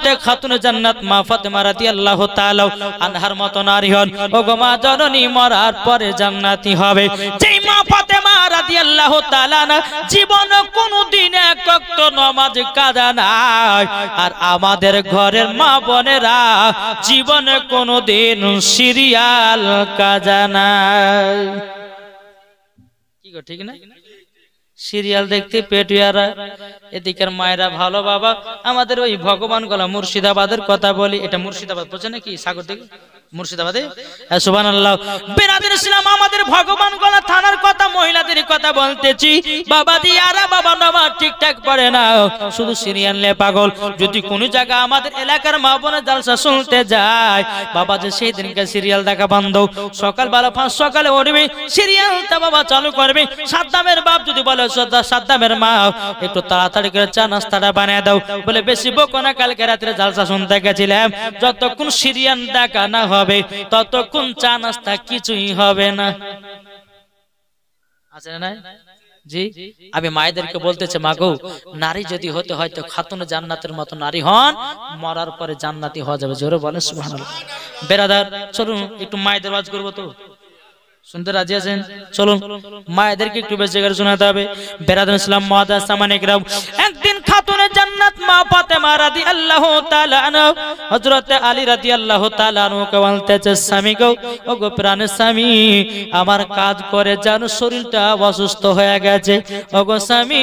হযরতে খাতুনে জান্নাত মা ফাতেমা রাদিয়াল্লাহু তাআলা আনহার মত নারী হন ও গো মা জননী মরার পরে জান্নাতি হবে। যেই মা ফাতেমা রাদিয়াল্লাহু তাআলা না জীবন কোনদিন এক ওয়াক্ত নামাজ কাজা নাই, আর আমাদের ঘরের মা বোনেরা জীবনে কোনদিন সিরিয়াল কাজা নাই। কি গো ঠিক না? সিরিয়াল দেখতে পেটুয়ারা, এদিকের মায়েরা ভালো বাবা। আমাদের ওই ভগবান গলা মুর্শিদাবাদের কথা বলি, এটা মুর্শিদাবাদ বলছে নাকি সাগর দিকে মুর্শিদাবাদে? সুবহানাল্লাহ। বেরাদের ইসলাম আমাদের ভগবান গলা থানার কথা, মহিলাদের কথা বলতেছি। বাবা দিয়ারা বাবা নামাজ ঠিকঠাক পড়ে না, শুধু সিরিয়াল নিয়ে পাগল। যদি কোন জায়গা আমাদের এলাকার মা বোনের জালসা শুনতে যায় বাবা, যে সেই দিনকে সিরিয়াল দেখা বন্ধ। সকালবেলা 5 সকালে উঠবে সিরিয়ালটা বাবা চালু করবে। সাদ্দামের বাপ যদি বলে সাদ্দামের মা একটু তাড়াতাড়ি করে চা নাস্তাটা বানিয়ে দাও, বলে বেশি বকো না, কালকে রাত্রে জালসা শুনতে গেছিলাম, যতক্ষণ সিরিয়াল দেখা না হবে ততক্ষণ চা নাস্তা কিছুই হবে না। আছে না? জি, আমি মায়েদেরকে বলতেছে মা গো, নারী যদি হতে হয় তো খাতুনে জান্নাতের মতো নারী হন, মরার পরে জান্নাতি হওয়া যাবে। জোরে বলেন সুবহানাল্লাহ। বেরাদার চলুন একটু মায়েদের ওয়াজ করবো, তো শুনতে রাজি আছেন? চলুন মায়েদেরকে একটু বেশি করে শোনাতে হবে। বেরাদার ইসলাম মুআদ্দাস সামানে کرام, একদিন খাতুনে জান্নাত মা ফাতেমা রাদিয়াল্লাহু তাআলা আনহা হযরত আলী রাদিয়াল্লাহু তাআলা আনহুকে বলতেছে স্বামী গো, ও গো প্রাণের স্বামী, আমার কাজ করে যেন শরীরটা অসুস্থ হয়ে গেছে। ও গো স্বামী,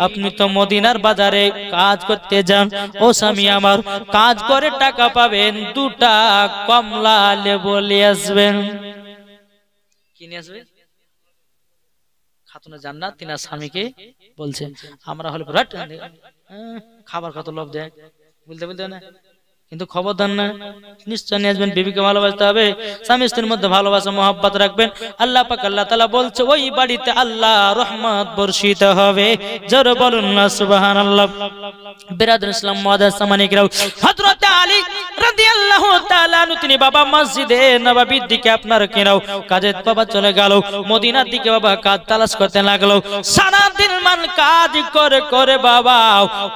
আপনি তো মদিনার বাজারে কাজ করতে যান, ও স্বামী আমার কাজ করে টাকা পাবেন, 2টা কমলা লেবু নিয়ে আসবেন। কি নিয়ে আসবে? খাতুনে জান্নাত তিনার স্বামীকে বলছে। আমরা হলে খাবার কত লোভ দেয় বলতে বলতে না, কিন্তু খবরদার না, নিশ্চয় নিয়ে আসবেন। বিবিকে ভালোবাসতে হবে, স্বামী স্ত্রীর মধ্যে ভালোবাসা মহব্বত রাখবেন। আল্লাহ পাক আল্লাহ তাআলা বলছে ওই বাড়িতে আল্লাহ রহমত বর্ষিত হবে। জোরে বলুন না সুবহানাল্লাহ। বিরাদর ইসলাম মুআদ্দাস সামানে کرام, হযরত আলী রাদিয়াল্লাহু তাআলা আনহু তিনি বাবা মসজিদে নববীর দিকে আপনার কেনাও কাজে বাবা চলে গেল, মদিনার দিকে বাবা কাজ তালাশ করতে লাগলো। সারা দিন মান কাজ করে করে বাবা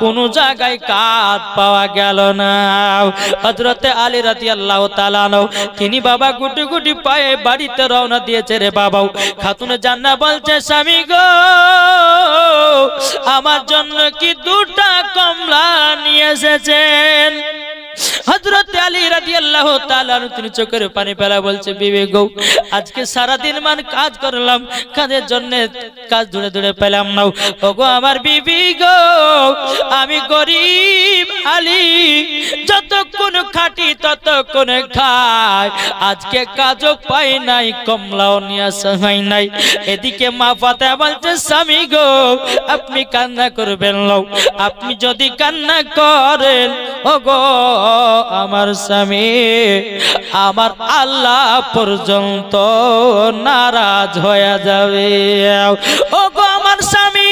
কোন জায়গায় কাজ পাওয়া গেল না। হযরত আলী রাদিয়াল্লাহু তাআলা আনহু তিনি বাবা গুটি গুটি পায়ে বাড়িতে রওনা দিয়েছে রে বাবা। খাতুনে জান্নাত বলছে স্বামী গো, আমার জন্য কি 2টা কমলা নিয়ে এসেছেন? হযরত আলী রাদিয়াল্লাহু তাআলা তিনি চোখের পানি ফেলা বলছে বিবি গো, আজকে সারা দিন মান কাজ করলাম, কাজের জন্য কাজ ধরে ধরে পেলাম না। ওগো আমার বিবি গো, আমি গরিব আলী, যতক্ষণ খাটি ততক্ষণ খাই, আজকে কাজও পাই নাই, কমলাও নিয়ে আসা হয় নাই। এদিকে মা ফাতেমা বলছে স্বামী গো, আপনি কান্না করবেন না, আপনি যদি কান্না করেন ওগো আমার স্বামী আমার আল্লাহ পর্যন্ত নারাজ হয়ে যাবে। ওগো আমার স্বামী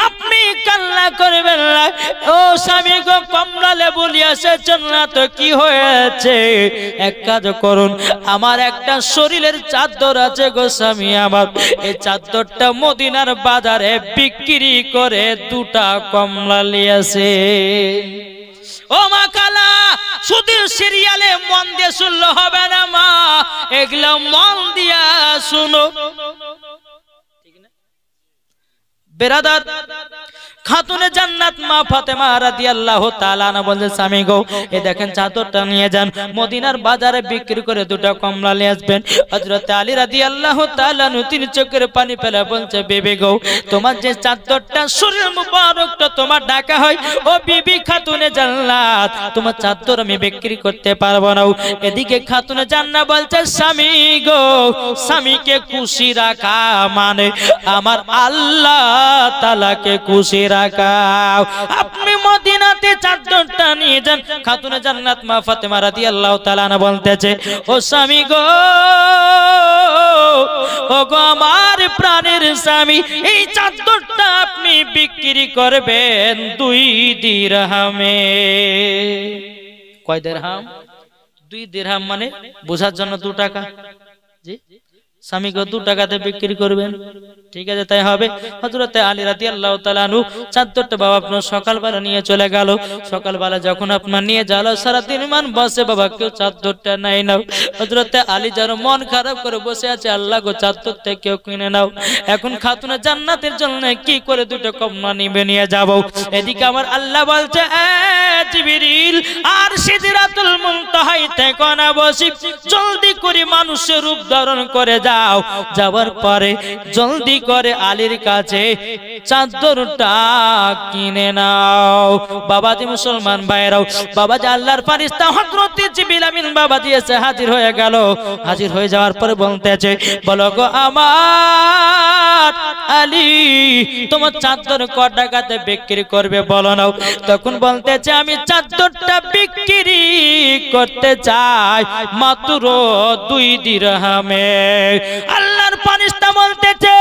আপনি কান্না করবেন না। ও স্বামী গো, কমলা লেবু নিয়ে এসেছেন না তো কি হয়েছে? এক কাজ করুন, আমার একটা শরীরের চাদর আছে গো স্বামী আমার, এই চাদরটা মদিনার বাজারে বিক্রি করে 2টা কমলা নিয়ে আসে। ও মা কালা, শুধু সিরিয়ালে মন দিয়ে শুনলে হবে না মা, এগুলো মন দিয়া শুনো। ঠিক না বেরাদার? খাতুনে জান্নাত মা ফাতেমা রাদিয়াল্লাহু তাআলা আনহা বলেন স্বামী গো, এই দেখেন চাদরটা নিয়ে যান, মদিনার বাজারে বিক্রি করে 2টা কমলা নিয়ে আসবেন। হযরত আলী রাদিয়াল্লাহু তাআলা তিনি চোখের পানি ফেলে বলছে বিবি গো, তোমার যে চাদরটা শরীর মুবারকটা তোমার ঢাকা হয়, ও বিবি খাতুনে জান্নাত, তোমার চাদর আমি বিক্রি করতে পারবো না। এদিকে খাতুনে জান্নাত বলছে স্বামী গো, স্বামীকে খুশি রাখা মানে আমার আল্লাহ তাআলাকে খুশি রাখাও। আপনি মদিনাতে চাদরটা নিয়ে যান। খাতুনে জান্নাত মা ফাতেমা রাদিয়াল্লাহু তাআলা আনহা বলতেছে ও স্বামী গো, ও গো আমার প্রাণের স্বামী, এই চাদরটা আপনি বিক্রি করবেন 2 দিরহামে। কয় দিরহাম? 2 দিরহাম মানে বোঝার জন্য 2 টাকা। জি স্বামীকে 2 টাকাতে বিক্রি করবেন, ঠিক আছে তাই হবে। হযরতে আলী রাদিয়াল্লাহু তাআলা আনহু চাদরটা বাবা আপনার সকালবেলা নিয়ে চলে গেল। সকালবেলা যখন আপনার নিয়ে গেল, সারাদিন মান বসে বাবা কেউ চাদরটা নাই নাও। হযরতে আলী যেন মন খারাপ করে বসে আছে, আল্লাহ গো চাদরটা কেউ কিনে নাও। এখন খাতুনে জান্নাতের জন্য কি করে 2টা কমলা নিবে নিয়ে যাব। এদিকে আমার আল্লাহ বলছে, এ জিবরিল আর সিদরাতুল মুনতাহাইতে কোনা বসি, জলদি করে মানুষের রূপ ধারণ করে যাও। যাওয়ার পরে জলদি করে আলীর কাছে চাদরটা কিনে নাও। বাবাজি মুসলমান ভাইরাও, বাবাজি আল্লাহর ফেরেশতা হযরত জিবরিল আমিন বাবাজি এসে হাজির হয়ে গেল। হাজির হয়ে যাওয়ার পরে বলতেছে, বলো গো আমার আলী, তোমার চাদর ক টাকাতে বিক্রি করবে বলো নাও। তখন বলতেছে, আমি চাদরটা বিক্রি করতে চাই মাত্র 2 দিরহামে। আল্লাহর ফেরেশতা বলতেছে,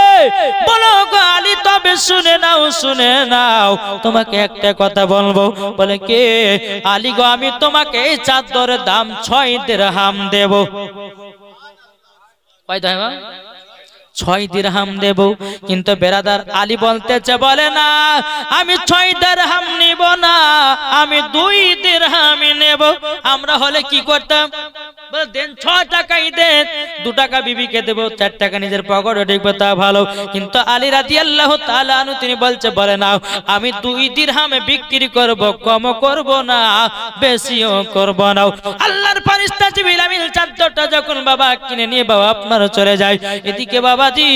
বলো গো আলী, তবে শুনে নাও, শুনে নাও, তোমাকে একটা কথা বলবো। বলে কে? আলী গো, আমি তোমাকে এই চাদরের দাম 6 দিরহাম দেব। কয় দিরহাম? 6 দিরহাম দেব। কিন্তু বেরাদার আলী বলতেছে, বলে না, আমি 6 দিরহাম নিব না, আমি 2 দিরহামই নেব। আমরা হলে কি করতাম? বলে দেন 6 টাকাই দেন, 2 টাকা বিবিকে দেব, 4 টাকা নিজের পকেটে ঢুকবে, তা ভালো। কিন্তু আলী রাদিয়াল্লাহু তাআলা আনহু তিনি বলছে, বলে না, আমি 2 দিরহামে বিক্রি করব, কম করব না, বেশিও করব না। আল্লাহর ফেরেশতা জিবরিল আমিন চাদরটা যখন বাবা কিনে নিয়ে বাবা আপনার চলে যায়, এদিকে বাবাজি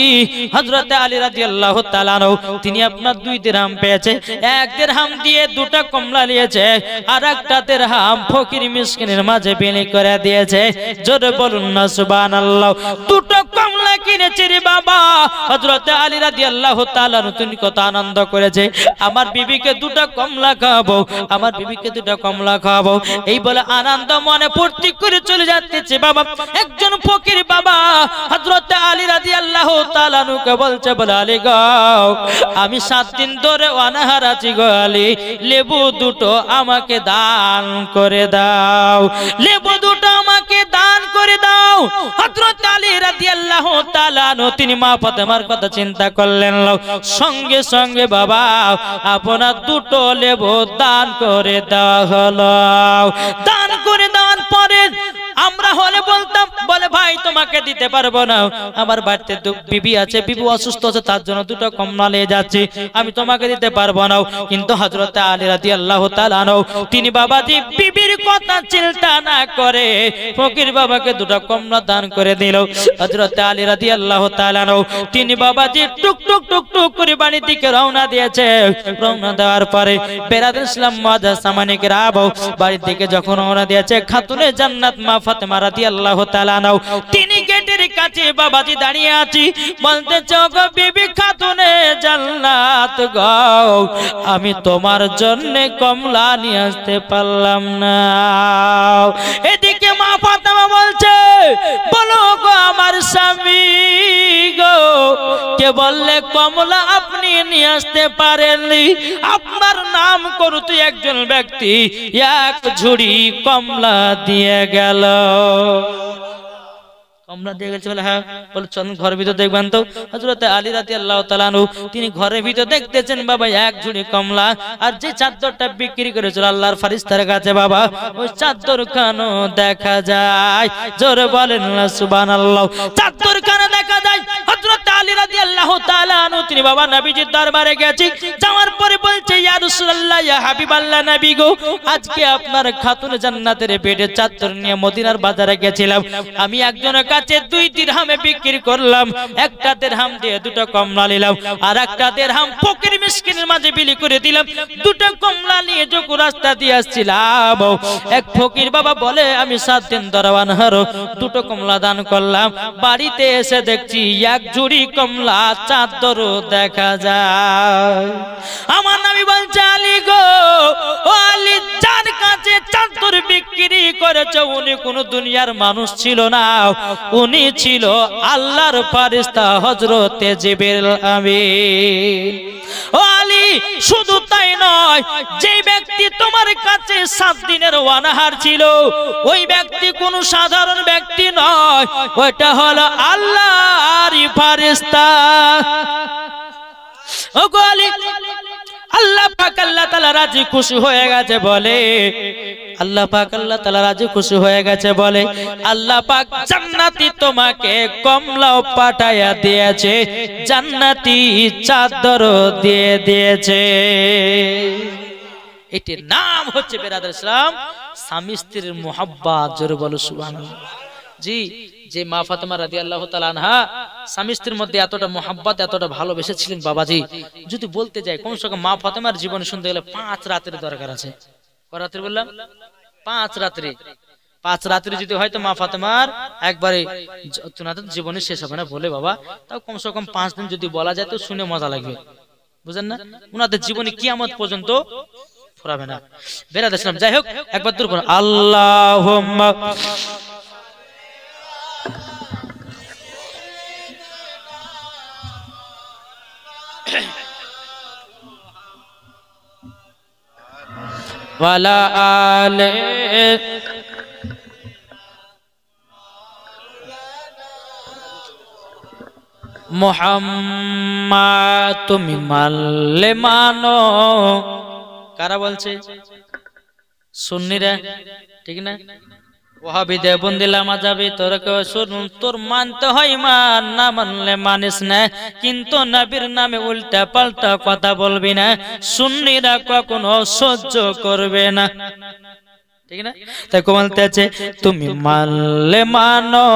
হযরত আলী রাদিয়াল্লাহু তাআলা আনহু তিনি আপনার 2 দিরহাম পেয়েছে। 1 দিরহাম দিয়ে 2টা কমলা নিয়েছে, আর 1টা দিরহাম ফকির মিসকিনের মাঝে বিলি করে দিয়েছে। জোরে বলুন না সুবহানাল্লাহ। 2টা কমলা কিনেছে রে বাবা। হযরত আলী রাদিয়াল্লাহু তাআলা তিনি কত আনন্দ করেছে, আমার বিবিকে 2টা কমলা খাওয়াবো, আমার বিবিকে 2টা কমলা খাওয়াবো, এই বলে আনন্দ মনে ফুর্তি করে চলে যাচ্ছে বাবা। একজন ফকির বাবা হযরত আলী রাদিয়াল্লাহু তাআলা নুকে বলছে, বলে আলী গো, আমি 7 দিন ধরে অনাহার আছি গো আলী, লেবু 2টো আমাকে দান করে দাও, লেবু 2টো আমাকে দান করে দাও। হযরত আলী রাদিয়াল্লাহু তাআলা তিনি মা ফাতেমার কথা চিন্তা করলেন, সঙ্গে সঙ্গে বাবা আপনার 2টো লেবু দান করে দেওয়া হলো। দান করে দেওয়ার পরে আমরা হলে বলতাম, বলে ভাই তোমাকে দিতে পারবো না, আমার বাড়িতে বিবি আছে, বিবি অসুস্থ আছে, তার জন্য 2টা কমলা নিয়ে যাচ্ছি, আমি তোমাকে দিতে পারবো না। কিন্তু হযরত আলী রাদিয়াল্লাহু তাআলা তিনি বাবাজি বিবির কথা চিন্তা না করে ফকির বাবাকে 2টা কমলা দান করে দিল। হযরত আলী রাদিয়াল্লাহু তাআলা তিনি বাবাজি টুক টুক টুক টুক করে বাড়ির দিকে রওনা দিয়েছে। রওনা দেওয়ার পরে বেরাদার ইসলাম মুআজ্জাজ সামানিকের আবু বাড়ির দিকে যখন রওনা দিয়েছে, খাতুনে জান্নাত মা ফাতেমা রাদিয়াল্লাহু তাআলা তিনি গেটের কাছে বাবাজি দাঁড়িয়ে আছি, বলতেছে, গো বিবি খাতুনে জান্নাত গো, আমি তোমার জন্য কমলা নিয়ে আসতে পারলাম না। এদিকে মা ফাতেমা বলছে, বলো গো আমার স্বামী গো, কে বললে কমলা আপনি নিয়ে আসতে পারেননি? আপনার নাম করত একজন ব্যক্তি 1 ঝুড়ি কমলা দিয়ে গেল। কমলা দিয়ে গেছে বলে, হ্যাঁ, বলে চলুন ঘরের ভিতর দেখবেন তো। হযরত আলী রাদিয়াল্লাহু তাআলা তিনি ঘরের ভিতর দেখতেছেন বাবা 1 ঝুড়ি কমলা, আর যে চাদরটা বিক্রি করেছিল আল্লাহর ফেরেশতার কাছে বাবা, ওই চাদর খানো দেখা যায়। জোরে বলেন না সুবহানাল্লাহ। চাদর খানো দেখা যায়। হযরত আলী রাদিয়াল্লাহু তাআলা তিনি বাবা নবীজির দরবারে গেছে, যাওয়ার পরে বলছে, ইয়া রাসূলুল্লাহ, ইয়া হাবিবাল্লাহ নবী গো, আজকে আপনার খাতুনে জান্নাতের বেডের চাদর নিয়ে মদিনার বাজারে গেছিলাম, আমি একজনের কাছে 2 দিরহামে বিক্রি করলাম, 1টা দিরহাম দিয়ে 2টা কমলা নিলাম, আর 1টা দিরহাম ফকির মিসকিনের মাঝে বিলি করে দিলাম। 2টা কমলা নিয়ে যখন রাস্তা দিয়ে আসছিলাম, এক ফকির বাবা বলে, আমি 7 দিন ধরে অনাহার, 2টো কমলা দান করলাম, বাড়িতে এসে দেখছি 1 ঝুড়ি কমলা চাদরও দেখা যায়। আমার নবী বলছে, আলী গো, ও আলী, যার কাছে চাদর বিক্রি করেছে উনি কোন দুনিয়ার মানুষ ছিল না, উনি ছিল আল্লাহর ফেরেশতা হযরতে জিবরিল আমিন। ও আলী, শুধু তাই নয়, যে ব্যক্তি তোমার কাছে 7 দিনের অনাহার ছিল ওই ব্যক্তি কোনো সাধারণ ব্যক্তি নয়, ওটা হলো আল্লাহর ফেরেশতা। ও গো আলী, আল্লাহ পাক আল্লাহ তাআলা রাজি খুশি হয়ে গেছে বলে, আল্লাহ পাক আল্লাহ তাআলা রাজি খুশি হয়ে গেছে বলে আল্লাহ পাক জান্নাতি তোমাকে কমলাও পাঠায়া দিয়েছে, জান্নাতি চাদর দিয়ে দিয়েছে। এটির নাম হচ্ছে বেরাদার ইসলাম স্বামী স্ত্রীর মুহাব্বত। জোরে বলো সুবহানাল্লাহ। জি, যে মা ফাতেমা রাদিয়াল্লাহু তাআলা আনহা স্বামী স্ত্রীর মধ্যে এতটা মুহাব্বত, এতটা ভালোবেসেছিলেন বাবাজি, যদি বলতে যাই কমসে কম মা ফাতেমার জীবনে শুনতে গেলে 5 রাতের দরকার আছে। কয় রাতের বললাম? 5 রাত্রি। 5 রাত্রি যদি হয়তো মা ফাতেমার একবারে তোমাদের জীবনে শেষ হবে না বলে বাবা, তাও কমসে কম 5 দিন যদি বলা যায় তো শুনে মজা লাগবে, বুঝেন না? উনাদের জীবনে কিয়ামত পর্যন্ত ফুরাবে না। বেরাদার ইসলাম, যাই হোক একবার দূর করুন আল্লাহুম্মা ওয়ালা আলে মুহাম্মদ। তুমি মানলে মানো, কারা বলছে? সুন্নিরা, ঠিক না? ওয়াহাবি দেওবন্দি লামাযাবি তোরা কেউ শুনুন, তোর মানতে হয় মান, না মানলে মানিস না, কিন্তু নবীর নামে উল্টা পাল্টা কথা বলবি না, সুন্নিরা কখনো সহ্য করবে না, ঠিক না? তাই বলতেছে তুমি মানলে মানো,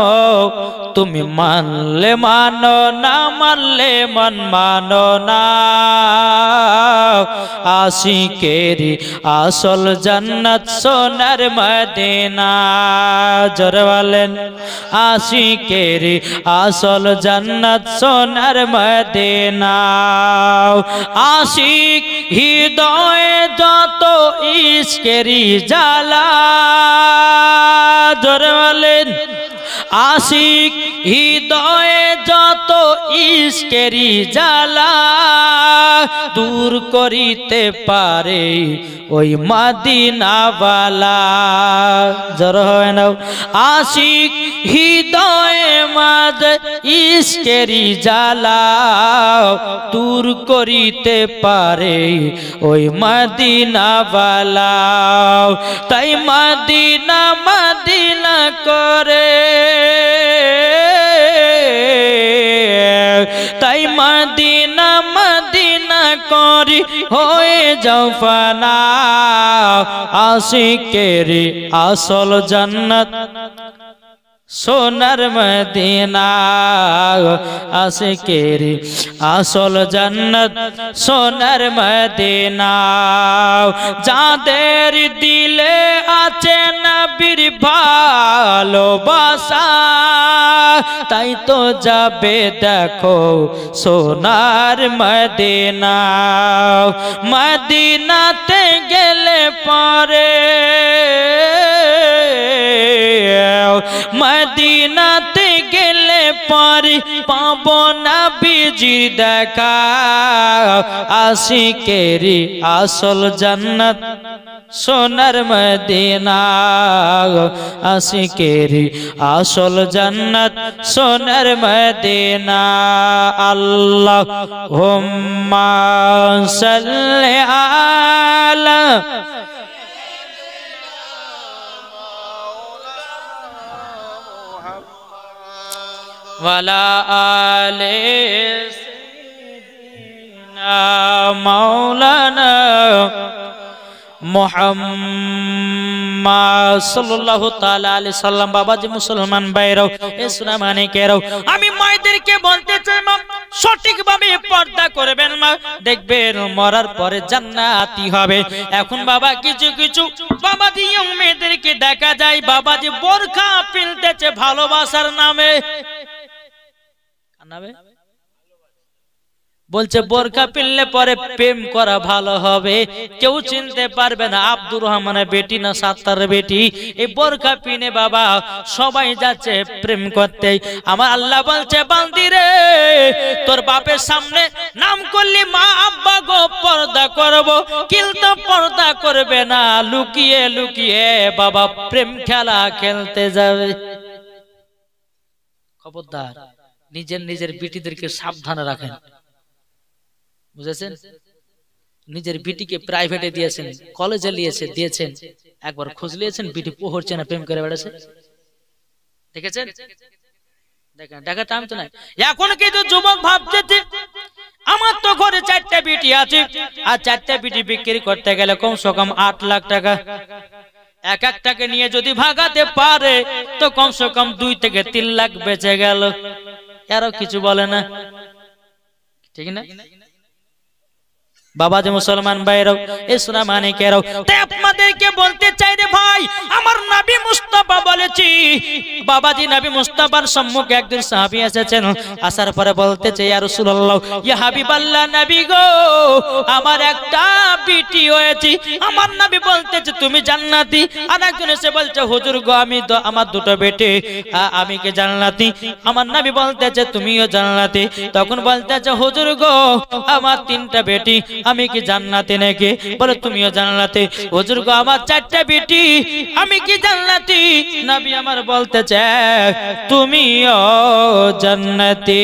তুমি মানলে মানো, না মানলে মন মানো না। আশিকেরি আসল জান্নাত সোনার মদিনা। জোরে বলেন আশিকেরি আসল জান্নাত সোনার মদিনা। আশিক হৃদয়ে যত ইশকেরি জ্বালা, জোরে বলেন আশিক হৃদয়ে যত ইশকেরি জ্বালা, দূর করিতে পারে ওই মদিনাওয়ালা। জোরে হয় না? আশিক হৃদয়ে মাঝে ইশকেরি জ্বালা, দূর করিতে পারে ওই মদিনাওয়ালা। তাই মদিনা মদিনা করে, তাই মদিনা মদিনা করি হয়ে যাও ফানা। আশিকেরি আসল জান্নাত সোনার মদিনা। আশিকেরি আসল জান্নাত সোনার মদিনা। যাদের দিলে আছে নবীর ভালোবাসা, তাই তো যাবে দেখো সোনার মদিনা। মদিনাতে গেলে পরে, মদিনাতে গেলে পরে পাবো নবীজির দেখা। আশিকেরি আসল জান্নাত সোনার মদিনা। আশিকেরি আসল জান্নাত সোনার মদিনা। আল্লাহুম্মা সাল্লি আলা ওয়ালা আলে সাইয়্যিদিনা মাওলানা মুহাম্মদ সাল্লাল্লাহু তাআলা আলাইহি সাল্লাম। বাবাজি মুসলমান ভাইরাও, এ সোনা মানিকেরাও, আমি মায়েদেরকে বলতে চাই মা সঠিকভাবে পর্দা করবেন মা, দেখবেন মরার পরে জান্নাতি হবে। এখন বাবা কিছু কিছু বাবাজি মেয়েদেরকে দেখা যায় বাবাজি বোরখা ফেলতেছে ভালোবাসার নামে। বলছে বোরকা পিনলে পরে প্রেম করা ভালো হবে, কেউ চিনতে পারবে না আব্দুর রহমানের বেটি না সাত্তার বেটি। এই বোরকা পিনে বাবা সবাই যাচ্ছে প্রেম করতে। আমার আল্লাহ বলছে বান্দি রে, তোর বাপের সামনে নাম করলি মা আব্বা গো পর্দা করব, কিন্তু পর্দা করবে না, লুকিয়ে লুকিয়ে বাবা প্রেম খেলা খেলতে যাবে। খবরদার, নিজের বিটিদেরকে সাবধানে রাখেন, বুঝেছেন? নিজের বিটিকে প্রাইভেটে দিয়েছেন, কলেজে দিয়েছেন, একবার খোঁজ নিয়েছেন বিটি পড়ছে না, প্রেম করে বেড়াচ্ছে, দেখেছেন? দেখেন, দেখা টাইম তো নাই। এখন কিন্তু যুবক ভাবছে আমার তো ঘরে 4টা বিটি আছে, আর 4টা বিটি বিক্রি করতে গেলে কমসে কম 8 লাখ টাকা। এক একটাকে নিয়ে যদি ভাগাতে পারে তো কমসে কম 2 থেকে 3 লাখ বেঁচে গেল। এরও কিছু বলে না, ঠিক না? বাবা যে মুসলমান ভাইরাও, এই সোনা মানিকেরাও, তাই আপনাদেরকে বলতে চাই রে ভাই, আমার নবী মুস্তাফা বলেছি, বাবাজি নবী মুস্তাফার সম্মুখে একজন সাহাবী এসেছেন, আসার পরে বলতে চাই ইয়া রাসূলুল্লাহ, ইয়া হাবিবাল্লাহ নবী গো, আমার একটা বিটি হয়েছে। আমার নবী বলতেছে তুমি জান্নাতি। আর একজন এসে বলছে হুজুর গো, আমি তো আমার 2টো বেটি, আমি কি জান্নাতি? আমার নবী বলতেছে তুমিও জান্নাতি। তখন বলতেছে হুজুর গো, আমার 3টা বেটি, আমি কি জান্নাতি নাকি? বলে তুমিও জান্নাতি। হুজুর গো, আমার 4টা বেটি, আমি কি জান্নাতি? নবী আমার বলতেছে তুমিও জান্নাতি।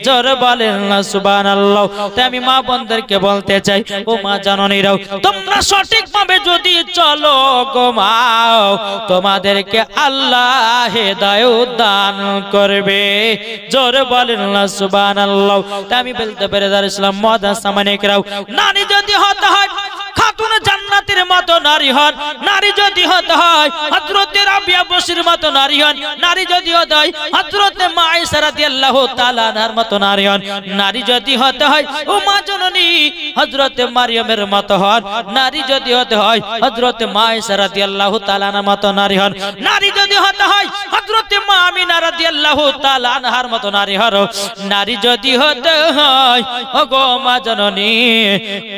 জোরে বলেন না সুবহানাল্লাহ। তাই আমি মা বোনদেরকে বলতে চাই, ও মা জননীরাও, তোমরা সঠিকভাবে যদি চলো গো মা, তোমাদেরকে আল্লাহ হেদায়েত দান করবে। জোরে বলেন না সুবহানাল্লাহ। তাই আমি বলতে পেরে দাঁড়িয়েছিলাম মদা সামানিকরাও, নারী যদি হতে হয় খাতুন জান্নাতের মতো নারী হন, নারী যদি হতে হয় হযরতে রাবিয়া বসির মতো নারী হন, নারী যদি হতে হয় হযরতে মা আয়েশা রাদিয়াল্লাহু তাআলা আনহার মতো নারী হন, নারী যদি হতে হয় ও মা জননী হযরতে মারিয়ামের মতো হন, নারী যদি হতে হয় হযরতে মা আয়েশা রাদিয়াল্লাহু তাআলা আনহার মতো নারী হন, নারী যদি হতে হয় হযরতে মা আমিনা রাদিয়াল্লাহু তাআলা আনহার মতো নারী হন, নারী যদি হতে হয় ওগো মা জননী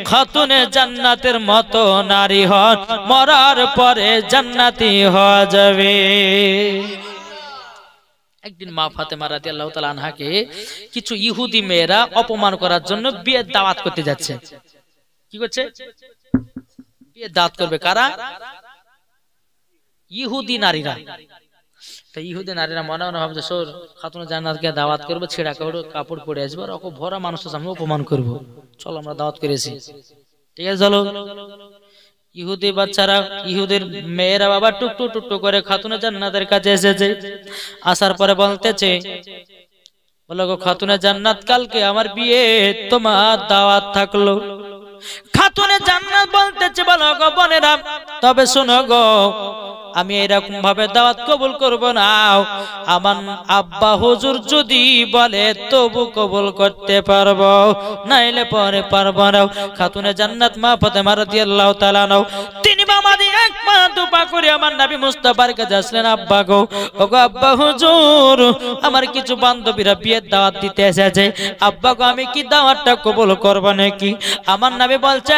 খাতুনে জান্নাতের মতো নারী হন, মরার পরে জান্নাতি হয়ে যাবে। একদিন মা ফাতেমা রাদিয়াল্লাহু তাআলা আনহাকে কিছু ইহুদি মেয়েরা অপমান করার জন্য বিয়ের দাওয়াত করতে যাচ্ছে। কি করছে? বিয়ের দাওয়াত করবে কারা? ইহুদি নারীরা। তাই ইহুদি নারীরা মনে মনে ভাবছে সর খাতুনে জান্নাতকে দাওয়াত করবো, ছেঁড়া কাপড় পরে আসবো, আর ওকে ভরা মানুষের সামনে অপমান করবো, চলো আমরা দাওয়াত করেছি, ঠিক আছে চলো। ইহুদি বাচ্চারা, ইহুদের মেয়েরা বাবা টুকটু টুকটু করে খাতুনে জান্নাতের কাছে এসেছে। আসার পরে বলতেছে, বলো গো খাতুনে জান্নাত, কালকে আমার বিয়ে, তোমার দাওয়াত থাকলো। খাতুনে জান্নাত বলতেছে, বলো গো বোনেরা, তবে শোনো গো, আমি এরকম ভাবে দাওয়াত কবুল করব না, আমার আব্বা হুজুর যদি বলে তবু কবুল করতে পারবো, নাইলে পরে পারবো না। খাতুনে জান্নাত মা ফাতেমা রাদিয়াল্লাহু তাআলা আনহা তিনি বাবাদি এক পা দুপা করে আমার নবী মুস্তাফার কাছে আসলেন, আব্বা গো, ওগো আব্বা হুজুর, আমার কিছু বান্ধবীরা বিয়ের দাওয়াত দিতে এসেছে, আব্বা গো আমি কি দাওয়াতটা কবুল করব নাকি? আমার নবী বলছে,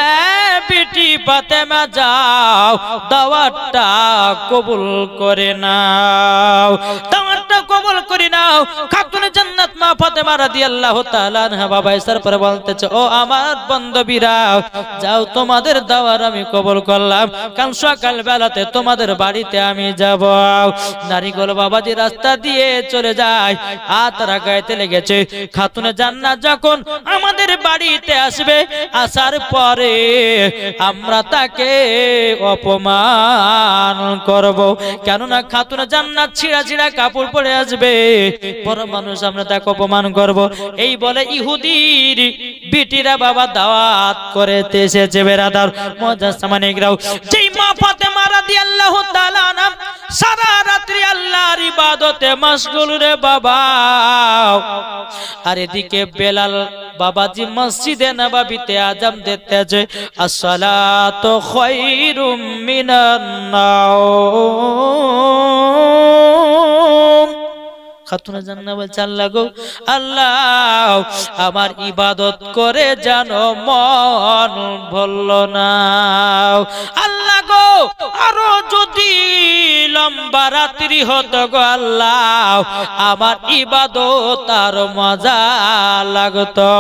বেটি ফাতেমা যাও, দাওয়াতটা কবুল করে নাও, দাওয়াতটা কবুল করে নাও। খাতুনে জান্নাত মা ফাতেমা রাদিয়াল্লাহু তাআলা আনহা বাবা এসার পরে বলতেছে, ও আমার বান্ধবীরা, যাও তোমাদের দাওয়াত আমি কবুল করলাম, কাল সকাল বেলাতে তোমাদের বাড়িতে আমি যাব। নারীগুলো বাবাজি রাস্তা দিয়ে চলে যায়, আর তারা গাইতে লেগেছে, খাতুনে জান্নাত যখন আমাদের বাড়িতে আসবে, আসার পরে আমরা তাকে অপমান করব, কেননা খাতুনে জান্নাত ছিঁড়া ছিঁড়া কাপড় পরে আসবে, বড় মানুষ আমরা তাকে অপমান করব। এই বলে ইহুদির বিটিরা বাবা দাওয়াত করতে এসেছে। বেরাদার মুআজ্জাজ সামানিকরাও, যেই মা ফাতেমা রাদিয়াল্লাহু তাআলা আনহা সারা রাত্রি আল্লাহর ইবাদতে মশগুল রে বাবা, আর এদিকে বেলাল বাবাজি মসজিদে নববীতে আযান দিতেছে, আসসালাতু খায়রুম মিনান নাওম, খাতুনে জান্নাত বলছে আল্লাহ গো আল্লাহ আমার ইবাদত করে জানো মন ভরল না আল্লাহ গো আরো যদি লম্বা রাত্রি হতো গো আল্লাহ আমার ইবাদত আর মজা লাগতো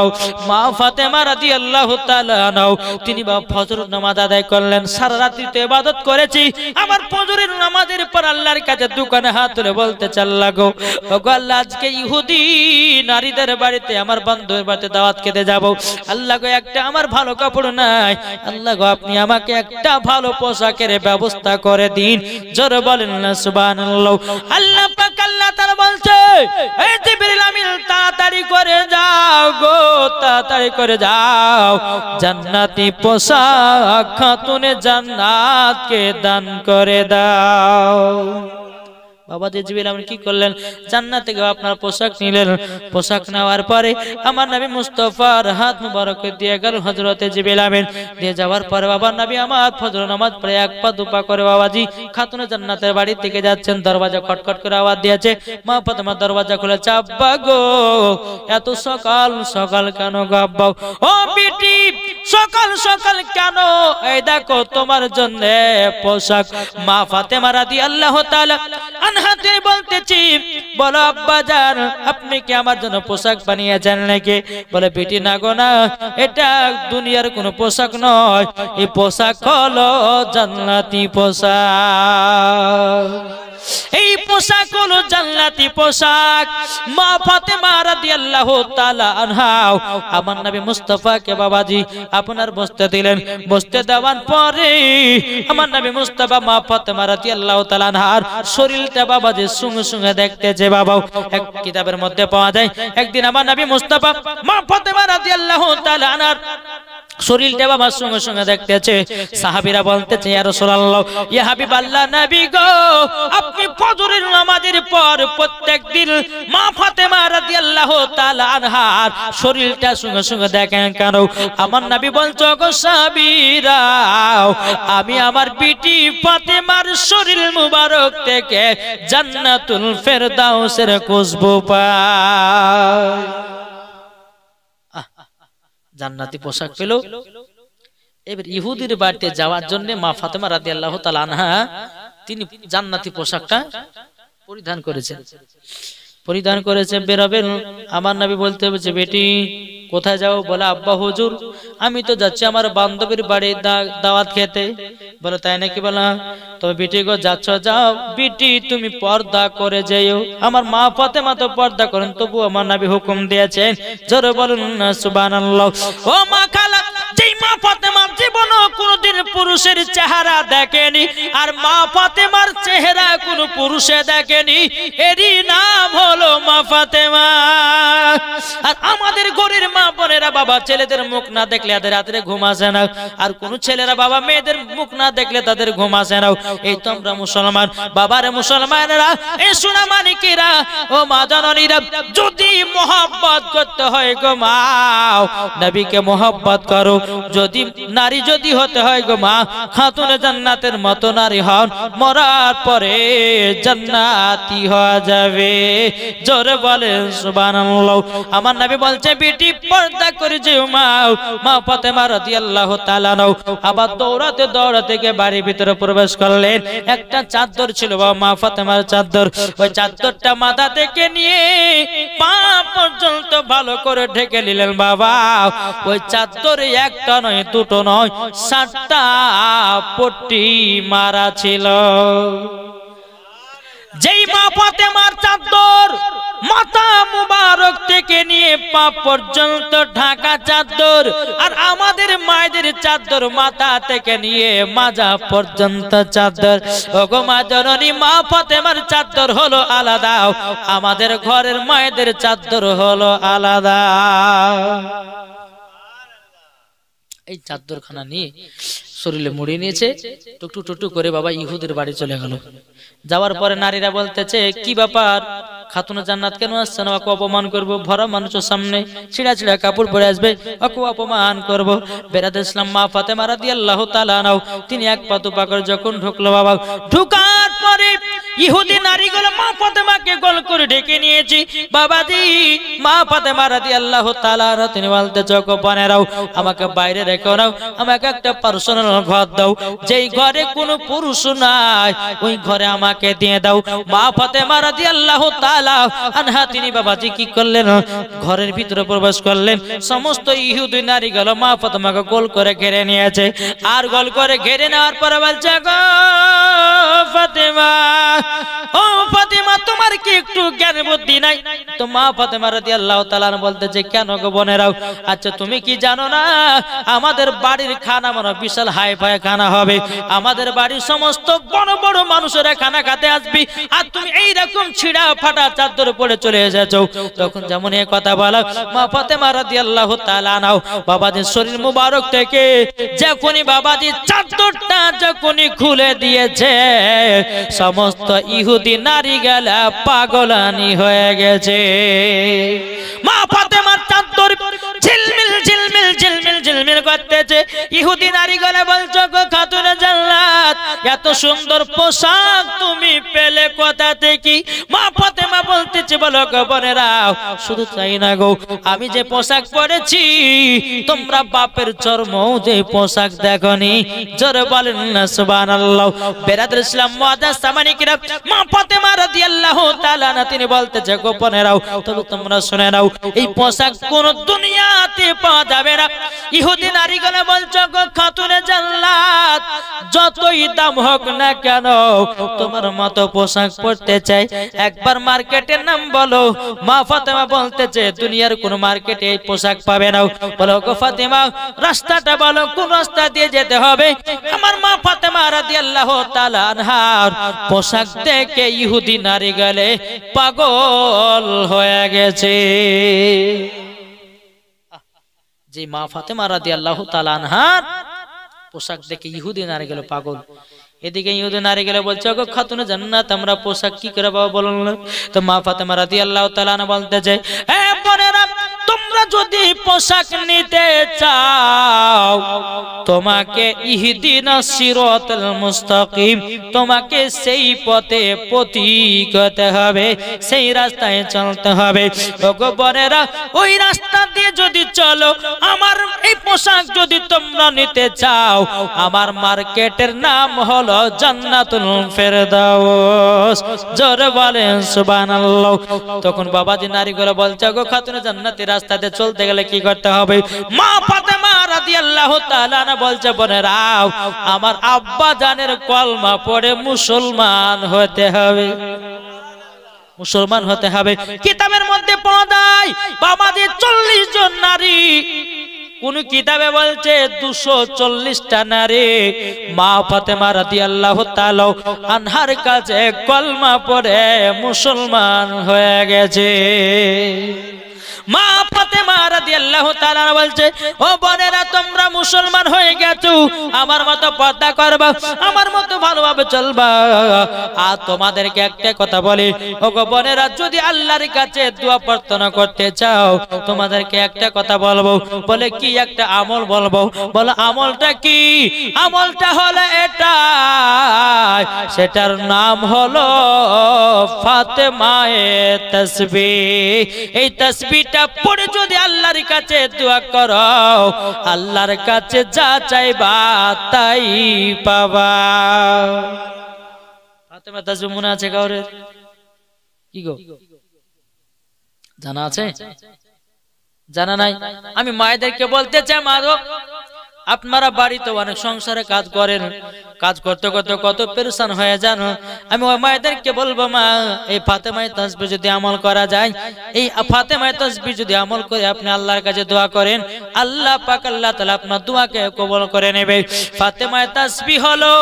মা ফাতেমা রাদিয়াল্লাহু তাআলা আনহা তিনি ফজর নামাজ আদায় করলেন সারা রাত্রি তো ইবাদত করেছি আমার ফজরের নামাজের পর আল্লাহর কাছে দোকানে হাত তুলে বলতে চাল্লা গো ওগো আল্লাহ আজকে ইহুদি নারীদের বাড়িতে আমার বন্ধুদের বাড়িতে দাওয়াত খেতে যাব আল্লাহ গো একটা আমার ভালো কাপড় নাই আল্লাহ গো আপনি আমাকে একটা ভালো পোশাকের ব্যবস্থা করে দিন জোরে বলেন না সুবহানাল্লাহ আল্লাহ পাক আল্লাহ তাআলা বলছে এই জিবরিল আমিন তাড়াতাড়ি করে যাও গো তাড়াতাড়ি করে যাও জান্নাতি পোশাক খাতুনে জান্নাতকে দান করে দাও বাবা জিবরিল আমিন কি করলেন জান্নাত থেকে আপনার পোশাক নিলেন পোশাক নেওয়ার পরে আমার নবী মুস্তাফার হাত মুবারক দিয়ে গেল হযরতে জিবরিল আমিন দিয়ে যাওয়ার পরে বাবা নবী আমার ফজর নামাজ পড়ে এক পা দুপা করে বাবাজি খাতুনে জান্নাতের বাড়ি থেকে যাচ্ছেন দরজা খটখট করে আওয়াজ দিয়েছে মা ফাতেমা দরজা খুলেছে আব্বা গো এত সকাল সকাল কেন গো আব্বা ও বিটি সকাল সকাল কেন এই দেখো তোমার জন্য পোশাক মা ফাতেমা রাদিয়াল্লাহু তাআলা আনহাতে বলতেছি বলো আব্বা জান আপনি কি আমার জন্য পোশাক বানিয়েছেন নাকি বলে বেটি না গো না এটা দুনিয়ার কোনো পোশাক নয় এই পোশাক হলো জান্নাতি পোশাক এই পোশাক হলো জান্নাতি পোশাক মা ফাতেমা রাদিয়াল্লাহু তাআলা আনহা আমার নবী মুস্তাফাকে বাবাজি আপনার বসতে দিলেন বসতে দেওয়ার পরে আমার নবী মুস্তাফা মা ফাতেমা রাদিয়াল্লাহু তাআলা আনহার শরীরটা বাবাজি সঙ্গে সঙ্গে দেখতেছে বাবা এক কিতাবের মধ্যে পাওয়া যায় একদিন আমার নবী মুস্তাফা মা ফাতেমা রাদিয়াল্লাহু তাআলা আনহার শরীরটা বাবার সঙ্গে সঙ্গে দেখতেছে সাহাবীরা বলতেছে ইয়া রাসূলুল্লাহ ইয়া হাবিবাল্লাহ নবী গো আপনি ফজরের নামাজের পর প্রত্যেকদিন মা ফাতেমা রাদিয়াল্লাহু তাআলা আনহার শরীরটা সঙ্গে সঙ্গে দেখেন কেন আমার নবী বলছো গো সাহাবীরা আমি আমার বিটি ফাতেমার শরীর মুবারক থেকে জান্নাতুল ফেরদাউসের খুশবু পাই জান্নাতি পোশাক পেল এবার ইহুদির বাড়িতে যাওয়ার জন্য মা ফাতেমা রাদিয়াল্লাহু তাআলা আনহা তিনি জান্নাতি পোশাকটা পরিধান করেছে বেরোবেন আমার নবী বলতে বলছে বেটি কোথায় যাও বলে আব্বা হুজুর আমি তো যাচ্ছি আমার বান্ধবীর বাড়ি দাওয়াত খেতে বলে তাই নাকি বলা তবে বেটি গো যাচ্ছ যাও বেটি তুমি পর্দা করে যেও আমার মা ফাতেমা তো পর্দা করেন তবু আমার নবী হুকুম দিয়েছেন জোরে বলুন না সুবহানাল্লাহ ও মা খালা যেই মা ফাতেমার জীবনে কোনোদিন পুরুষের চেহারা দেখেনি আর মা ফাতেমার চেহারা কোনো পুরুষে দেখেনি এরই নাম হলো মা ফাতেমা আর আমাদের গরিব মা বোনেরা বাবা ছেলেদের মুখ না দেখলে তাদের রাতে ঘুম আসে না আর কোন ছেলেরা বাবা মেয়েদের মুখ না দেখলে তাদের ঘুম আসে না এই তো আমরা মুসলমান বাবারে মুসলমানেরা এই সোনা মানিকেরা ও মা জননীরা যদি মহব্বত করতে হয় গো মা নবীকে মহব্বত করো যদি নারী যদি হতে হয় গো মা খাতুনে জান্নাতের মতো নারী হন মরার পরে জান্নাতি হয়ে যাবে জোরে বলেন সুবহানাল্লাহ আমার নবী বলছে বেটি পর্দা করে যেও মা ফাতেমা রাদিয়াল্লাহু তাআলা আনহা আবার দৌড়াতে দৌড়াতে গিয়ে বাড়ির ভিতরে প্রবেশ করলেন একটা চাদর ছিল বাবা মা ফাতেমার চাদর ওই চাদরটা মাথা থেকে নিয়ে পা পর্যন্ত ভালো করে ঢেকে নিলেন বাবা ওই চাদরে একটা নয় দুটো নয় 7টা পট্টি মারা ছিল যেই মা ফাতেমার চাদর মাথা মুবারক থেকে নিয়ে পা পর্যন্ত ঢাকা চাদর আর আমাদের মায়েদের চাদর মাথা থেকে নিয়ে মাজা পর্যন্ত চাদর ওগো মা জননী মা ফাতেমার চাদর হলো আলাদা আমাদের ঘরের মায়েদের চাদর হলো আলাদা এই চাদরখানা নিয়ে শরীরে মুড়ি নিয়েছে টুকটুক টুকটুক করে বাবা ইহুদের বাড়ি চলে গেল যাওয়ার পরে নারীরা বলতেছে কি ব্যাপার খাতুনে জান্নাত কেন আসছে না, ওকে অপমান করবো, ভরা মানুষের সামনে ছিঁড়া ছিঁড়া কাপড় পরে আসবে, ওকে অপমান করবো। বেরাদুল ইসলাম মা ফাতেমা রাদিয়াল্লাহু তাআলা আনহা তিনি এক পা দুপা করে যখন ঢুকলো বাবা, ঢুকার পরে ইহুদি নারীগুলো মা ফাতেমাকে গোল করে ডেকে নিয়েছি। বাবাজি মা ফাতেমা রাদিয়াল্লাহু তাআলা আনহা তিনি বলতে চোখো বানেরাও, আমাকে বাইরে রেখো নাও, আমাকে একটা পার্সোনাল ঘর দাও, যেই ঘরে কোনো পুরুষ নাই ওই ঘরে আমাকে দিয়ে দাও। মা ফাতেমা রাদিয়াল্লাহু তাআলা আনহা তিনি বাবাজি কি করলেন, ঘরের ভিতরে প্রবেশ করলেন। সমস্ত ইহুদি নারীগুলো মা ফাতেমাকে গোল করে ঘিরে নিয়েছে। আর গোল করে ঘিরে নেওয়ার পরে বলছে, গো ফাতেমা, ও ফাতেমা তোমার কি একটু জ্ঞান বুদ্ধি নাই? তো মা ফাতেমা রাদিয়াল্লাহু তাআলা বলতেছে, কেন গো বোনেরাও, আচ্ছা তুমি কি জানো না আমাদের বাড়ির খানা মানে বিশাল হাই ফাই খানা হবে, আমাদের বাড়ির সমস্ত বড় বড় মানুষেরা খানা খেতে আসবি, আর তুমি এইরকম ছিঁড়া ফাটা চাদর পরে চলে এসেছো। তখন যেমন এই কথা বলা মা ফাতেমা রাদিয়াল্লাহু তাআলা আনহা বাবাজির শরীর মুবারক থেকে যখনই বাবাজি চাদরটা যখনই খুলে দিয়েছে, সমস্ত ইহুদি নারী গেলা পাগলানি হয়ে গেছে। মা ফাতেমার চাদর ঝিলমিল ঝিলমিল ঝিলমিল ঝিলমিল করতেছে। ইহুদি নারী গেলা বলছো, গো খাতুনে জান্নাত এত সুন্দর পোশাক তুমি পেলে কোথা থেকে? মা ফাতেমা বলতেছে, বলো গো বোনেরাও, শুধু তাই না গো, আমি যে পোশাক পরেছি তোমরা বাপের চর্মও যে পোশাক দেখনি। জোরে বলেন না সুবহানাল্লাহ। বেরাদুল ইসলাম মুআজ্জাজ সামানিকরা মা ফাতেমা রাদিয়াল্লাহু তাআলা আনহা তিনি বলতেছে, গো বোনেরাও তবে তোমরা শুনে নাও, এই পোশাক কোন দুনিয়াতে পাওয়া যাবে না। ইহুদি নারীগণ বলছো, গো খাতুনে জান্নাত যতই দাম হোক না কেন তোমার মতো পোশাক পরতে চাই, একবার মার্কেটের নাম বলো। মা ফাতেমা বলতেছে, দুনিয়ার কোন মার্কেটে এই পোশাক পাবে না। বলো গো ফাতেমা রাস্তাটা বলো, কোন রাস্তা দিয়ে যেতে হবে? আমার মা ফাতেমা রাদিয়াল্লাহু তাআলা আনহার পোশাক দেখে ইহুদি নারী গেলে পাগল হয়ে গেছে। যে মা ফাতেমা রাদিয়াল্লাহু তাআলা আনহার পোশাক দেখে ইহুদি নারী গেল পাগল। এদিকে ইহুদি নারী গেলে বলছে, গো খাতুনে জান্নাত আমরা পোশাক কি করে পাবো বলুন না? তো মা ফাতেমা রাদিয়াল্লাহু তাআলা আনহা বলতেছে, এ বোনেরা তোমরা যদি পোশাক নিতে চাও তোমাকে ইহদিনাস সিরাতাল মুস্তাকিম, তোমাকে সেই পথে পথিক হতে হবে, সেই রাস্তায় চলতে হবে। ওগো বোনেরা ওই রাস্তা দিয়ে যদি চলো, আমার এই পোশাক যদি তোমরা নিতে চাও, আমার মার্কেটের নাম হলো জান্নাতুল ফেরদাউস। জোরে বলেন সুবহানাল্লাহ। তখন বাবাজি নারীগুলো বলছে, গো খাতুনে জান্নাতের রাস্তাতে চলতে গেলে কি করতে হবে? মা ফাতেমা রাদিয়াল্লাহু তাআলা আনহা বলছে, বোনেরাও আমার আব্বা জানের কলমা পড়ে মুসলমান হতে হবে, মুসলমান হতে হবে। কিতাবের মধ্যে পাওয়া যায় বাবাজি 40 জন নারী, কোন কিতাবে বলছে 240টা নারী মা ফাতেমা রাদিয়াল্লাহু তাআলা আনহার কাছে কলমা পড়ে মুসলমান হয়ে গেছে। মা ফাতেমা রাদিয়াল্লাহু তাআলা বলছে, ও বোনেরা তোমরা মুসলমান হয়ে গেছো, আমার মতো পর্দা করবা, আমার মতো ভালোভাবে চলবা। আর তোমাদেরকে একটা কথা বলি, ও গো বোনেরা যদি আল্লাহর কাছে দোয়া প্রার্থনা করতে চাও তোমাদেরকে একটা কথা বলবো। বলে কি? একটা আমল বলবো। বলো আমলটা কি? আমলটা হলো এটা, সেটার নাম হলো ফাতেমায়ে তাসবিহ। এই তাসবিহটা পড়ে যদি আল্লাহর কাছে দোয়া করো, আল্লাহর কাছে যা চাইবা তাই পাবা। ফাতেমা তাসবিহ মনে আছে কাউরে? কি গো জানা আছে? জানা নাই? আমি মায়েদেরকে বলতে চাই, মা গো আপনারা বাড়িতে অনেক সংসারে কাজ করেন, কাজ করতে করতে কত পেরেশান হয়ে যান। আমি ওই মায়েদেরকে বলবো, মা এই ফাতেমায়ে তাসবিহ যদি আমল করা যায়, এই ফাতেমায়ে তাসবিহ যদি আমল করে আপনি আল্লাহর কাছে দোয়া করেন, আল্লাহ পাক আল্লাহ তাআলা আপনার দোয়াকে কবুল করে নেবে। ফাতেমায়ে তাসবিহ হলো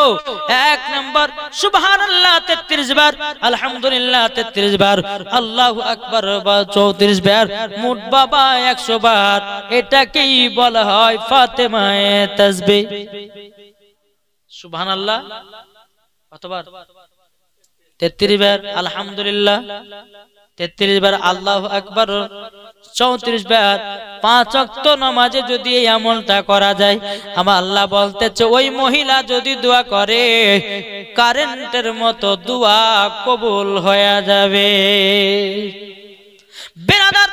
1 নম্বর সুবহানাল্লাহ 33 বার, আলহামদুলিল্লাহ 33 বার, আল্লাহু আকবার 34 বার, মোট বাবা 100 বার। এটাকেই বলা হয় ফাতেমায়ে তাসবিহ। সুবহানাল্লাহ কতবার? 33 বার, আলহামদুলিল্লাহ 33 বার আল্লাহু আকবার, 34 বার 5 ওয়াক্ত নামাজে যদি এই আমলটা করা যায়, আমার আল্লাহ বলতেছে ওই মহিলা যদি দোয়া করে কারেন্টের মতো দোয়া কবুল হয়ে যাবে। বেরাদার,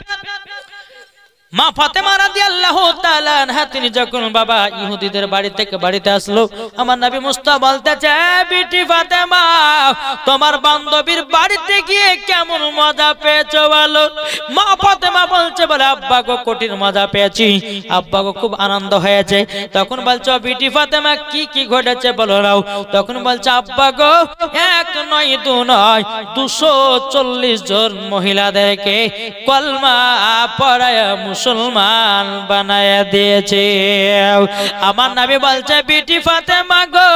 মা ফাতেমা রাদিয়াল্লাহু তাআলা আনহা তিনি যখন বাবা ইহুদিদের বাড়ি থেকে বাড়িতে আসলো, আমার নবী মুস্তাফা বলতেছে, বিটি ফাতেমা তোমার বান্ধবীর বাড়িতে গিয়ে কেমন মজা পেয়েছো বলো? মা ফাতেমা বলছে, বলে আব্বা গো কঠিন মজা পেয়েছি, আব্বা গো খুব আনন্দ হয়েছে। তখন বলছো বিটি ফাতেমা কি কি ঘটেছে বলো নাও। তখন বলছে, আব্বা গো 1 নয় 2 নয় 240 জন মহিলাদেরকে কলমা পড়ায় মুসলমান বানায়া দিয়েছে। আমার নবী বলছে, বিটি ফাতেমা গো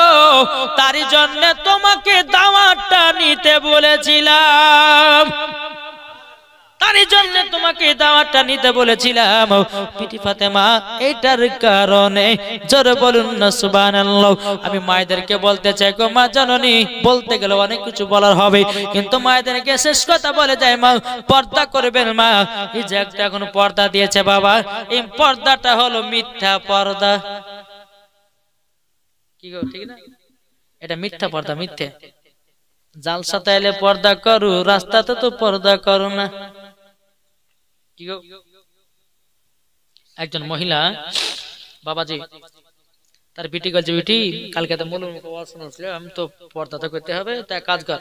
তারই জন্য তোমাকে দাওয়াতটা নিতে বলেছিলাম, তারই জন্য তোমাকে দাওয়াতটা নিতে বলেছিলাম। বিটি ফাতেমা এটার কারণে জোরে বলুন না সুবহানাল্লাহ। আমি মায়েদেরকে বলতে চাই গো মা জননী, বলতে গেলে অনেক কিছু বলার হবে, কিন্তু মায়েদেরকে শেষ কথা বলে যায় মা পর্দা করবেন মা। এই যে একটা এখন পর্দা দিয়েছে বাবা, এই পর্দাটা হলো মিথ্যা পর্দা। কি গো ঠিক না? এটা মিথ্যা পর্দা, মিথ্যে। জালসাতে এলে পর্দা করো, রাস্তাতে তো পর্দা করো না। কি গো, একজন মহিলা বাবাজি তার বিটি বলছে, বিটি কালকে তো মূল ওয়াজ শুনছিল, আমি তো পর্দা তো করতে হবে, তাই কাজ কর,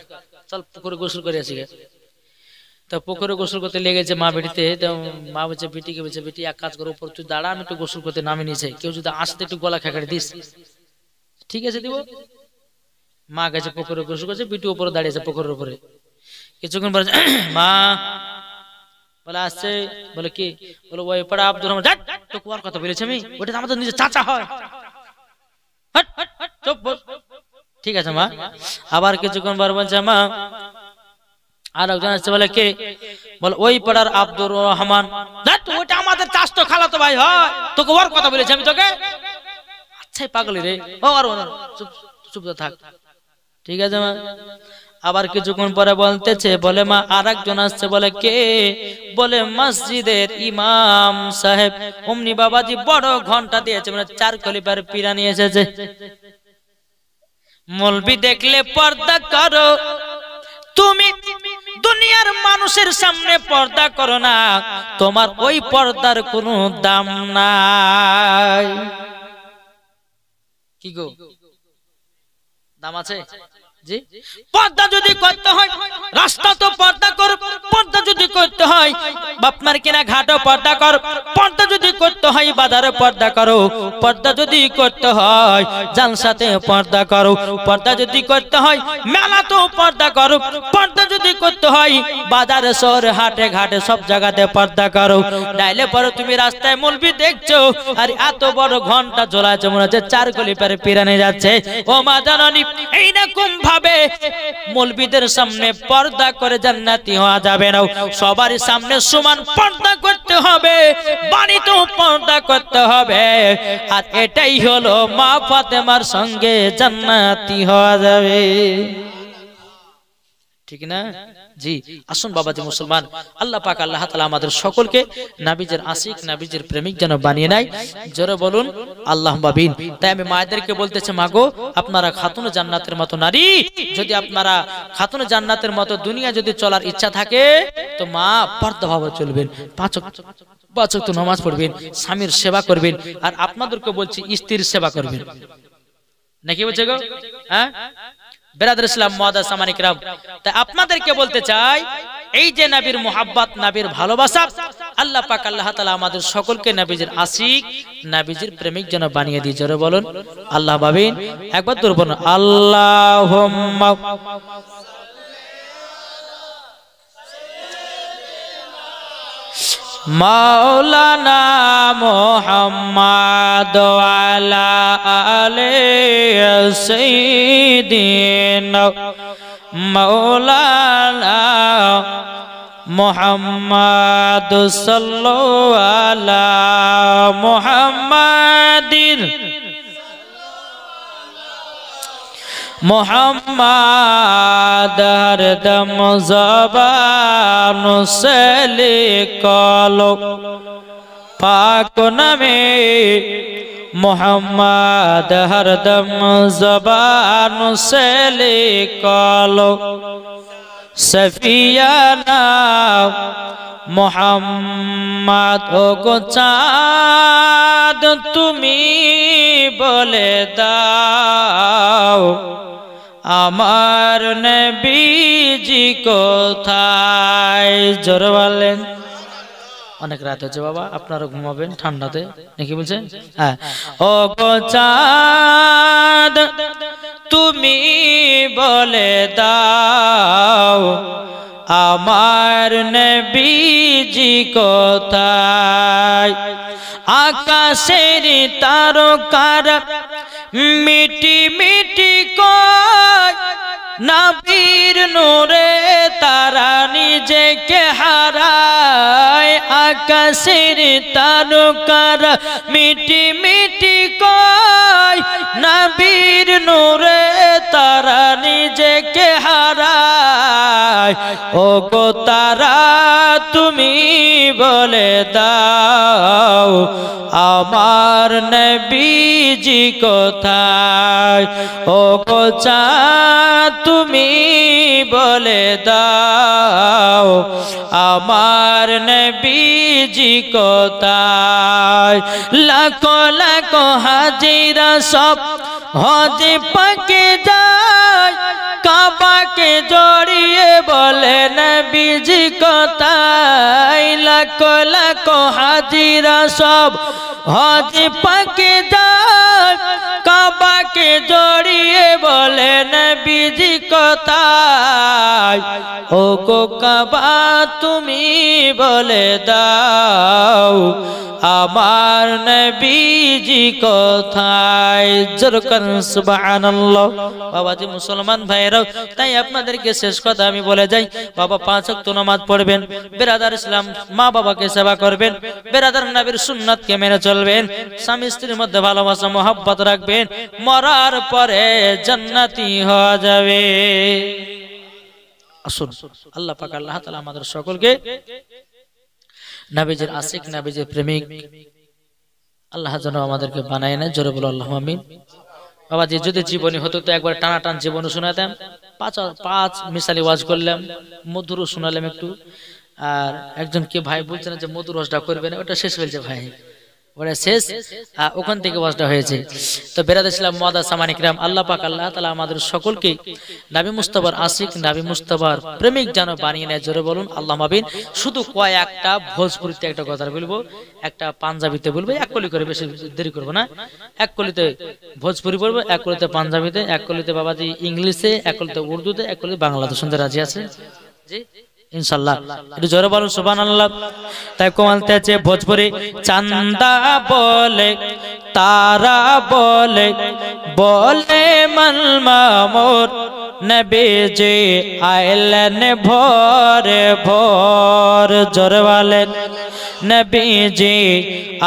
চল পুকুরে গোসল করে আসি। তো পুকুরে গোসল করতে লেগেছে মা বেটিতে। মা বলছে বিটিকে, বলছে বিটি এক কাজ করো, উপর তুই দাঁড়া, আমি একটু গোসল করতে নামে নিয়েছে, কেউ যদি আসতে একটু গলা খেকাড়ে দিস। ঠিক আছে দিব। মা গেছে পুকুরে গোসল করছে, বিটি উপরে দাঁড়িয়েছে পুকুরের উপরে। কিছুক্ষণ পরে মা বলে আসছে, বলে কি? বলে ওই পাড়া আব্দুর রহমান, তো কোয়ার কথা বলেছি আমি, ওটা আমাদের নিজের চাচা হয়। ঠিক আছে মা। আবার কিছুক্ষণ পর বলছে মা আর একজন আসছে, বলে কে? বলে ওই পাড়ার আব্দুর রহমান, ওটা আমাদের চাচতো খালাতো ভাই হয়, তোকে ওর কথা বলেছি আমি তোকে। আচ্ছা পাগলি রে, ও আর চুপ থাক। ঠিক আছে মা। আবার কিছুক্ষণ পরে বলতেছে, বলে মা আর একজন আসছে, বলে কে? বলে মসজিদের ইমাম সাহেব। অমনি বাবাজি বড় ঘন্টা দিয়েছে, মানে 4 খলিফার পিরানি এসেছে। মৌলবি দেখলে পর্দা করো, তুমি দুনিয়ার মানুষের সামনে পর্দা করো না, তোমার ওই পর্দার কোনো দাম নাই। কি গো, দাম আছে? জি। পর্দা যদি করতে হয় রাস্তা তো পর্দা কর, পর্দা যদি করতে হয় বাপমার কিনা ঘাটও পর্দা কর, পর্দা যদি করতে হয় বাজারে পর্দা করো, পর্দা যদি করতে হয় জালসাতে পর্দা করো, পর্দা যদি করতে হয় মেলাতেও পর্দা করো, পর্দা যদি করতে হয় বাজারে শহরে হাটে ঘাটে সব জায়গাতে পর্দা করো। নাইলে পরে তুমি রাস্তায় মৌলবি দেখছো আর এত বড় ঘন্টা ঝোলাচ্ছে, মনে হচ্ছে 4 খলিফার পিরানে যাচ্ছে। ও মা জাননী, এইরকম ভাবে মৌলবীদের সামনে পর্দা করে জান্নাতি হওয়া যাবে না। সবার সামনে সমান পর্দা করতে হবে, বাড়িতেও পর্দা করতে হবে, আর এটাই হলো মা ফাতেমার সঙ্গে জান্নাতি হওয়া যাবে। ঠিক না? জি। আসুন বাবাজি মুসলমান, আল্লাহ পাক আল্লাহ তাআলা আমাদের সকলকে নবীজির আশিক নবীজির প্রেমিক যেন বানিয়ে নেয়। জোরে বলুন আল্লাহুম্মা আমিন। তাই আমি মায়েদেরকে বলতেছি, মাগো আপনারা খাতুনে জান্নাতের মতো নারী, যদি আপনারা খাতুনে জান্নাতের মতো দুনিয়া যদি চলার ইচ্ছা থাকে তো মা পর্দাভাবে চলবেন, 5 ওয়াক্ত নামাজ পড়বেন, স্বামীর সেবা করবেন, আর আপনাদেরকে বলছি স্ত্রীর সেবা করবেন। নাকি বলছে গো? হ্যাঁ বেরাদর ইসলাম মুআদ্দাস সামানিক রাম, তাই আপনাদেরকে বলতে চাই এই যে নবীর মোহাব্বত, নবীর ভালোবাসা, আল্লাহ পাক আল্লাহ তাআলা আমাদের সকলকে নবীজির আশিক নবীজির প্রেমিক যেন বানিয়ে দিয়ে। জোরে বলুন আল্লাহ আমিন। একবার জোরে বলুন আল্লাহুম্মা মাওলানা মুহাম্মদ ওয়ালা আলে সাইয়্যিদিনা মাওলানা মুহাম্মদ সাল্লাল্লাহু আলা মুহাম্মাদিন মোহাম্মদ হরদম জবান से लिखलो पाक नमे मोहम्मद हरदम ज़बान से लिखलो सफियाना मोहम्मद को चाँद तुमी बोले दाओ आमार नबीजी कोथाय जोरे बोलें অনেক রাত হচ্ছে বাবা আপনারা ঘুমাবেন ঠান্ডাতে নাকি বলছেন হ্যাঁ ও গো চাঁদ তুমি বলে দাও আমার নবীজি কোথায় আকাশের তারকারা মিটি মিটি কয় নবীর নূরে তারা নিজেকে হারায় আকাশের তারকারা মিটি মিটি কয় নবীর নূরে তারা নিজেকে হারায় ও গো তারা তুমি বলে দাও আমার নবীজি কোথায় ও গো চাঁদ তুমি বলে দাও আমার নবীজি কোথায় লাখো লাখো হাজিরা সব হজ পাকে যায় কাবাকে জড়িয়ে বলে নবীজি কোথায় লাখো লাখো হাজিরা সব হজ পাকে যায় কাবাকে জড়িয়ে বলে নবীজি কোথায় ও গো কাবা তুমি বলে দাও আমার নবীজি কোথায় জোরে করুন সুবহানাল্লাহ বাবাজি মুসলমান ভাইরাও তাই আপনাদেরকে শেষ কথা আমি বলে যাই বাবা 5 ওয়াক্ত নামাজ পড়বেন বিরাদার ইসলাম মা বাবাকে সেবা করবেন বিরাদার নবীর সুন্নাতকে মেনে চলবেন স্বামী স্ত্রীর মধ্যে ভালোবাসা মহব্বত রাখবেন মরার পরে জান্নাতি হয়ে যাবে আসুন আল্লাহ পাক আল্লাহ তাআলা আমাদের সকলকে নবীজির আশিক নবীজির প্রেমিক আল্লাহ যেন আমাদেরকে বানায় না জোরে বলো আল্লাহুম্মা আমিন বাবাজি যদি জীবনী হতো তো একবার টানা টান জীবন শোনাতাম পাঁচ মিসালি ওয়াজ করলাম মধুর শোনালাম একটু আর একজন কে ভাই বলছেন যে মধুর ওয়াজটা করবে না ওটা শেষ হয়েছে ভাই ওটা শেষ ওখান থেকে ওয়াজটা হয়েছে তো বেরাদার ইসলাম মুআদ্দাস সামানিক রাম আল্লাহ পাক আল্লাহ তাআলা আমাদের সকলকে নবী মুস্তাফার আশিক নবী মুস্তাফার প্রেমিক যেন বানিয়ে নেয় জোরে বলুন আল্লাহুম্মা আমিন শুধু কয়েকটা ভোজপুরিতে একটা কথা বলবো একটা পাঞ্জাবিতে বলবো এক কলি করে বেশি দেরি করব না এক কলিতে ভোজপুরি বলবো এক কলিতে পাঞ্জাবিতে এক কলিতে বাবাজি ইংলিশে এক কলিতে উর্দুতে এক কলিতে বাংলাতে শুনতে রাজি আছে জি इंशाल्लाह একটু জোরে বলুন সুবহানাল্লাহ তাই কোমালতে আছে ভোজপুরি চাঁদা বলে তারা বলে বলে মলমা মোর নবীজি আইলেন ভোরে ভোর জোরে বলেন নবীজি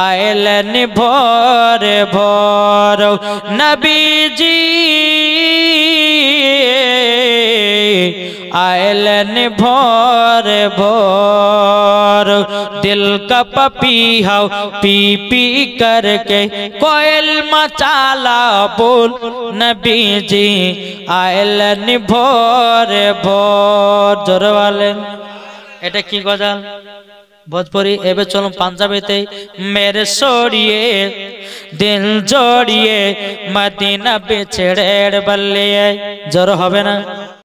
আইলেন ভোরে ভোর নবীজি आयलन भोर भोर दिल का पपीहा पी पी करके कोयल मचाला बोल नबी जी आयलन भोर भोर जोर वाले এটা কি গজল भोजपुरी एबे चलो पंजाबीते मेरे सोड़िए दिल जोड़िए मदीना बिछड़े बल्ले जोर होबे ना